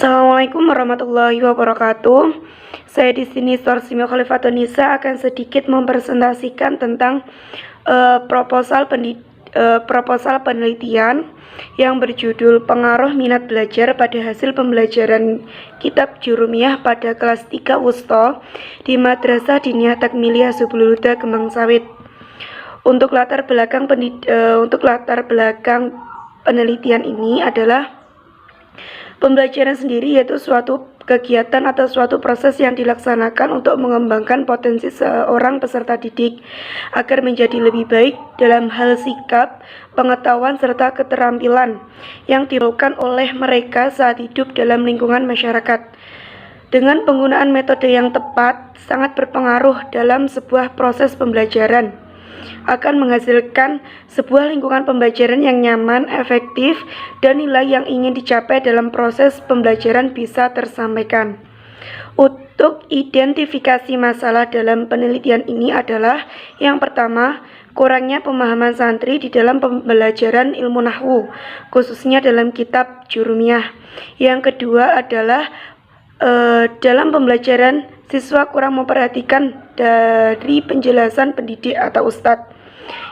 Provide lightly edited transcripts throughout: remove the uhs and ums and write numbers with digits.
Assalamualaikum warahmatullahi wabarakatuh. Saya di sini Sorsimi Khalifatun Nisa akan sedikit mempresentasikan tentang proposal penelitian yang berjudul Pengaruh Minat Belajar pada Hasil Pembelajaran Kitab Jurumiyah pada kelas 3 Wusto di Madrasah Diniyah Takmiliyah Subulul Huda Kemang Sawit. Untuk latar belakang penelitian ini adalah pembelajaran sendiri, yaitu suatu kegiatan atau suatu proses yang dilaksanakan untuk mengembangkan potensi seorang peserta didik agar menjadi lebih baik dalam hal sikap, pengetahuan, serta keterampilan yang dilakukan oleh mereka saat hidup dalam lingkungan masyarakat. Dengan penggunaan metode yang tepat, sangat berpengaruh dalam sebuah proses pembelajaran, akan menghasilkan sebuah lingkungan pembelajaran yang nyaman, efektif, dan nilai yang ingin dicapai dalam proses pembelajaran bisa tersampaikan. Untuk identifikasi masalah dalam penelitian ini adalah yang pertama, kurangnya pemahaman santri di dalam pembelajaran ilmu nahwu, khususnya dalam kitab Jurumiyah. Yang kedua adalah dalam pembelajaran siswa kurang memperhatikan dari penjelasan pendidik atau ustadz.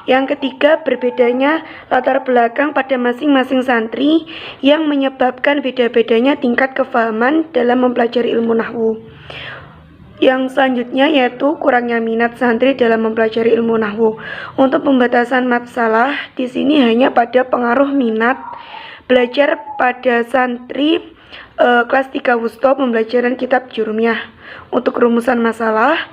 Yang ketiga, berbedanya latar belakang pada masing-masing santri yang menyebabkan beda-bedanya tingkat kefahaman dalam mempelajari ilmu nahwu. Yang selanjutnya yaitu kurangnya minat santri dalam mempelajari ilmu nahwu. Untuk pembatasan masalah di sini hanya pada pengaruh minat belajar pada santri kelas 3 Wusto pembelajaran kitab Jurumiyah. Untuk rumusan masalah,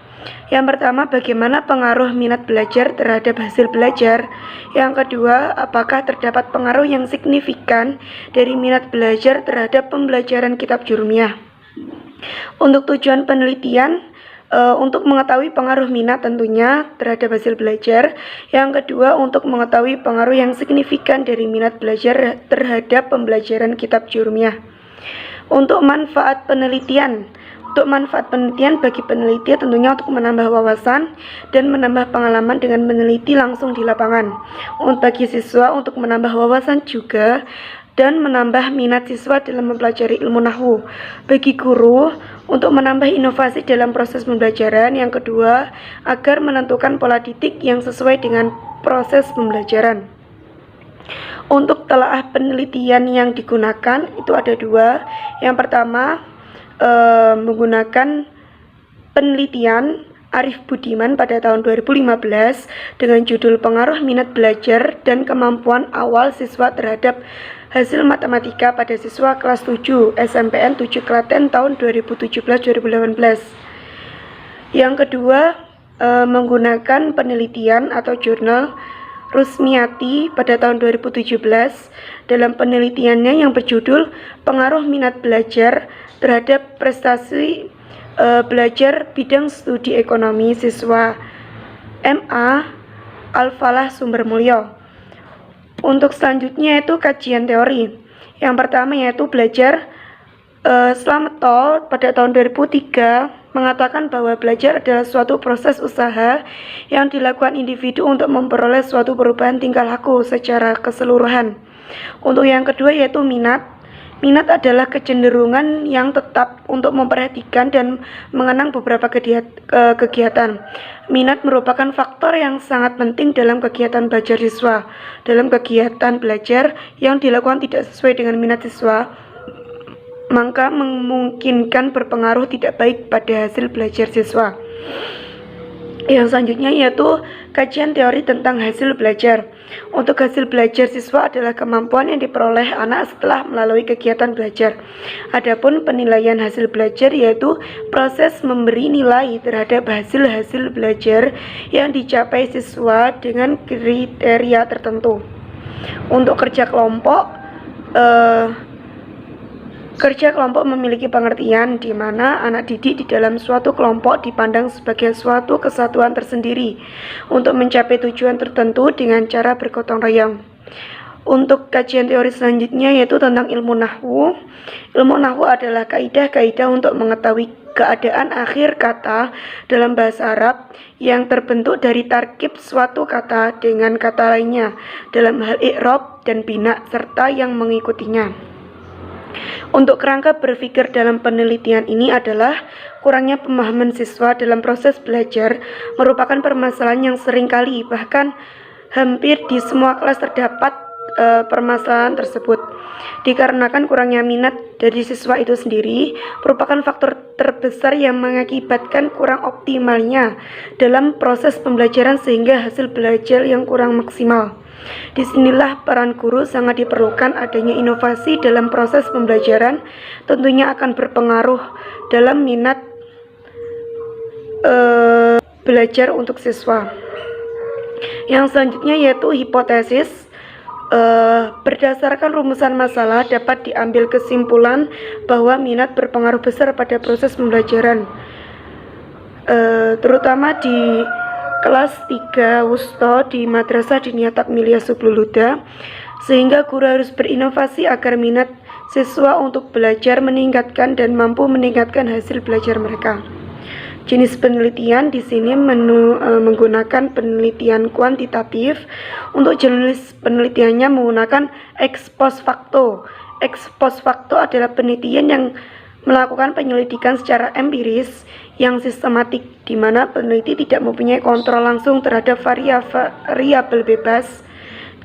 yang pertama, bagaimana pengaruh minat belajar terhadap hasil belajar. Yang kedua, apakah terdapat pengaruh yang signifikan dari minat belajar terhadap pembelajaran kitab Jurumiyah. Untuk tujuan penelitian, untuk mengetahui pengaruh minat tentunya terhadap hasil belajar. Yang kedua, untuk mengetahui pengaruh yang signifikan dari minat belajar terhadap pembelajaran kitab Jurumiyah. Untuk manfaat penelitian bagi peneliti tentunya untuk menambah wawasan dan menambah pengalaman dengan meneliti langsung di lapangan. Untuk bagi siswa untuk menambah wawasan juga dan menambah minat siswa dalam mempelajari ilmu nahwu. Bagi guru untuk menambah inovasi dalam proses pembelajaran. Yang kedua, agar menentukan pola didik yang sesuai dengan proses pembelajaran. Untuk telaah penelitian yang digunakan itu ada dua. Yang pertama, menggunakan penelitian Arif Budiman pada tahun 2015 dengan judul Pengaruh Minat Belajar dan Kemampuan Awal Siswa Terhadap Hasil Matematika pada Siswa Kelas 7 SMPN 7 Klaten tahun 2017-2018. Yang kedua, menggunakan penelitian atau jurnal Rusmiati pada tahun 2017 dalam penelitiannya yang berjudul Pengaruh Minat Belajar terhadap Prestasi Belajar Bidang Studi Ekonomi Siswa MA Al-Falah Sumber Mulyo. Untuk selanjutnya yaitu kajian teori. Yang pertama yaitu belajar Slametol pada tahun 2003 mengatakan bahwa belajar adalah suatu proses usaha yang dilakukan individu untuk memperoleh suatu perubahan tingkah laku secara keseluruhan. Untuk yang kedua yaitu minat. Minat adalah kecenderungan yang tetap untuk memperhatikan dan mengenang beberapa kegiatan. Minat merupakan faktor yang sangat penting dalam kegiatan belajar siswa. Dalam kegiatan belajar yang dilakukan tidak sesuai dengan minat siswa, maka memungkinkan berpengaruh tidak baik pada hasil belajar siswa. Yang selanjutnya yaitu kajian teori tentang hasil belajar. Untuk hasil belajar siswa adalah kemampuan yang diperoleh anak setelah melalui kegiatan belajar. Adapun penilaian hasil belajar yaitu proses memberi nilai terhadap hasil-hasil belajar yang dicapai siswa dengan kriteria tertentu. Untuk kerja kelompok memiliki pengertian di mana anak didik di dalam suatu kelompok dipandang sebagai suatu kesatuan tersendiri untuk mencapai tujuan tertentu dengan cara bergotong royong. Untuk kajian teori selanjutnya yaitu tentang ilmu nahwu. Ilmu nahwu adalah kaidah-kaidah untuk mengetahui keadaan akhir kata dalam bahasa Arab yang terbentuk dari tarkib suatu kata dengan kata lainnya dalam hal i'rab dan bina serta yang mengikutinya. Untuk kerangka berpikir dalam penelitian ini adalah kurangnya pemahaman siswa dalam proses belajar merupakan permasalahan yang seringkali bahkan hampir di semua kelas terdapat permasalahan tersebut. Dikarenakan kurangnya minat dari siswa itu sendiri merupakan faktor terbesar yang mengakibatkan kurang optimalnya dalam proses pembelajaran sehingga hasil belajar yang kurang maksimal. Disinilah peran guru sangat diperlukan. Adanya inovasi dalam proses pembelajaran tentunya akan berpengaruh dalam minat belajar untuk siswa. Yang selanjutnya yaitu hipotesis. Berdasarkan rumusan masalah dapat diambil kesimpulan bahwa minat berpengaruh besar pada proses pembelajaran, terutama di kelas 3 Wusto di Madrasah Diniyah Takmiliyah Sublul Huda, sehingga guru harus berinovasi agar minat siswa untuk belajar meningkatkan dan mampu meningkatkan hasil belajar mereka. Jenis penelitian di sini menggunakan penelitian kuantitatif. Untuk jenis penelitiannya menggunakan ex post facto. Ex post facto adalah penelitian yang melakukan penyelidikan secara empiris yang sistematik, di mana peneliti tidak mempunyai kontrol langsung terhadap variabel bebas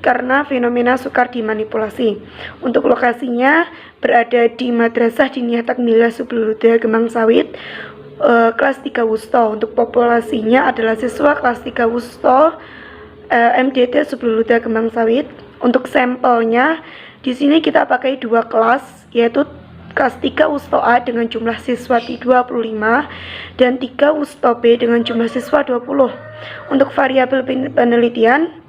karena fenomena sukar dimanipulasi. Untuk lokasinya berada di Madrasah Diniyah Takmiliyah Sublul Huda Kemang Sawit, kelas 3 Wusto. Untuk populasinya adalah siswa kelas 3 Wusto MDT Sublul Huda Kemang Sawit. Untuk sampelnya di sini kita pakai 2 kelas, yaitu kelas 3 Wusto A dengan jumlah siswa 25 dan 3 Wusto B dengan jumlah siswa 20. Untuk variabel penelitian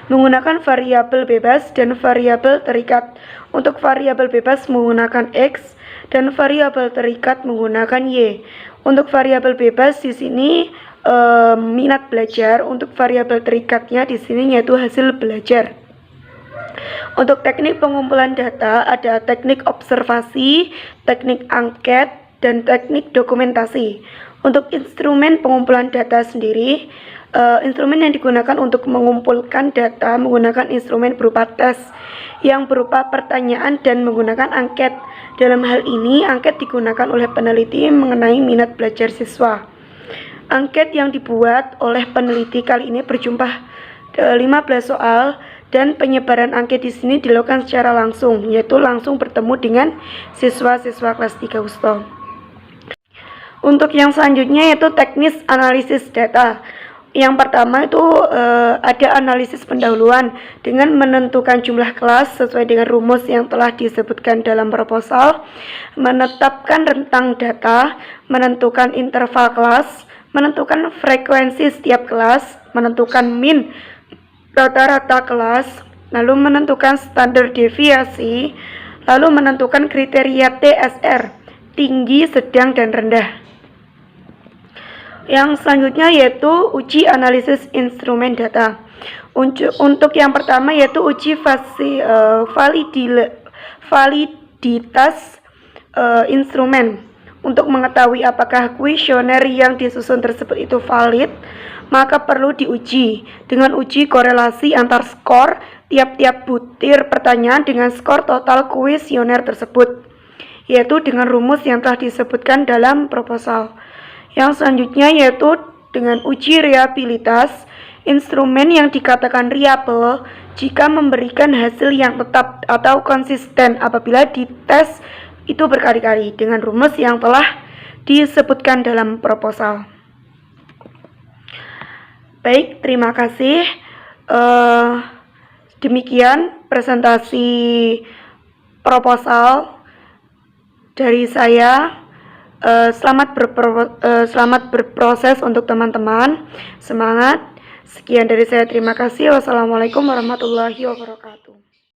menggunakan variabel bebas dan variabel terikat. Untuk variabel bebas menggunakan X dan variabel terikat menggunakan Y. Untuk variabel bebas di sini minat belajar, untuk variabel terikatnya di sini yaitu hasil belajar. Untuk teknik pengumpulan data ada teknik observasi, teknik angket, dan teknik dokumentasi. Untuk instrumen pengumpulan data sendiri, instrumen yang digunakan untuk mengumpulkan data menggunakan instrumen berupa tes yang berupa pertanyaan dan menggunakan angket. Dalam hal ini, angket digunakan oleh peneliti mengenai minat belajar siswa. Angket yang dibuat oleh peneliti kali ini berjumlah 15 soal, dan penyebaran angket di sini dilakukan secara langsung, yaitu langsung bertemu dengan siswa-siswa kelas 3 Wusto. Untuk yang selanjutnya yaitu teknis analisis data. Yang pertama itu ada analisis pendahuluan dengan menentukan jumlah kelas sesuai dengan rumus yang telah disebutkan dalam proposal, menetapkan rentang data, menentukan interval kelas, menentukan frekuensi setiap kelas, menentukan min rata-rata kelas, lalu menentukan standar deviasi, lalu menentukan kriteria TSR, tinggi, sedang, dan rendah. Yang selanjutnya yaitu uji analisis instrumen data. Untuk yang pertama yaitu uji validitas instrumen. Untuk mengetahui apakah kuesioner yang disusun tersebut itu valid, maka perlu diuji dengan uji korelasi antar skor tiap-tiap butir pertanyaan dengan skor total kuesioner tersebut, yaitu dengan rumus yang telah disebutkan dalam proposal. Yang selanjutnya yaitu dengan uji reliabilitas instrumen yang dikatakan reliable jika memberikan hasil yang tetap atau konsisten apabila dites itu berkali-kali dengan rumus yang telah disebutkan dalam proposal. Baik, terima kasih. Demikian presentasi proposal dari saya. Selamat berproses untuk teman-teman. Semangat. Sekian dari saya. Terima kasih. Wassalamualaikum warahmatullahi wabarakatuh.